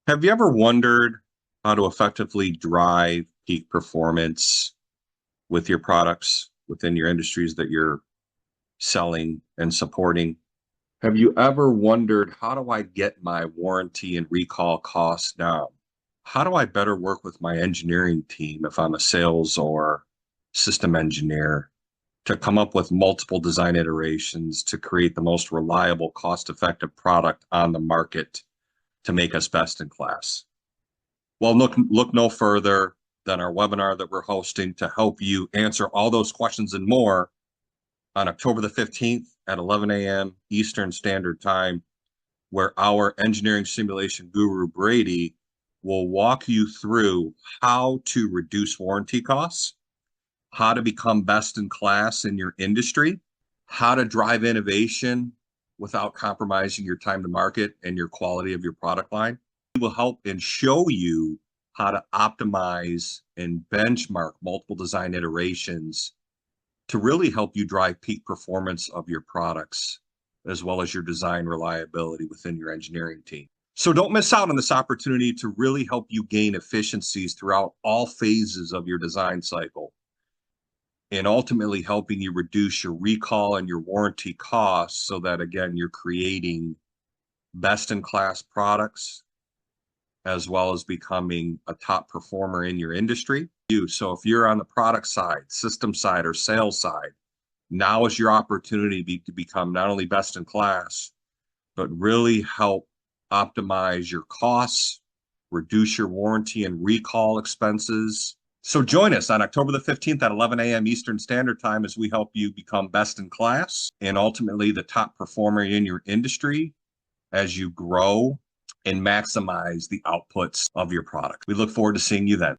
Have you ever wondered how to effectively drive peak performance with your products within your industries that you're selling and supporting? Have you ever wondered, how do I get my warranty and recall costs down? How do I better work with my engineering team if I'm a sales or system engineer to come up with multiple design iterations to create the most reliable, cost-effective product on the market to make us best in class? Well, look no further than our webinar that we're hosting to help you answer all those questions and more on October the 15th at 11 a.m. Eastern Standard Time, where our engineering simulation guru, Brady, will walk you through how to reduce warranty costs, how to become best in class in your industry, how to drive innovation without compromising your time to market and your quality of your product line. Will help and show you how to optimize and benchmark multiple design iterations to really help you drive peak performance of your products, as well as your design reliability within your engineering team. So don't miss out on this opportunity to really help you gain efficiencies throughout all phases of your design cycle, and ultimately helping you reduce your recall and your warranty costs so that, again, you're creating best in class products as well as becoming a top performer in your industry. So if you're on the product side, system side, or sales side, now is your opportunity to become not only best in class, but really help optimize your costs, reduce your warranty and recall expenses. So join us on October the 15th at 11 a.m. Eastern Standard Time as we help you become best in class and ultimately the top performer in your industry as you grow and maximize the outputs of your product. We look forward to seeing you then.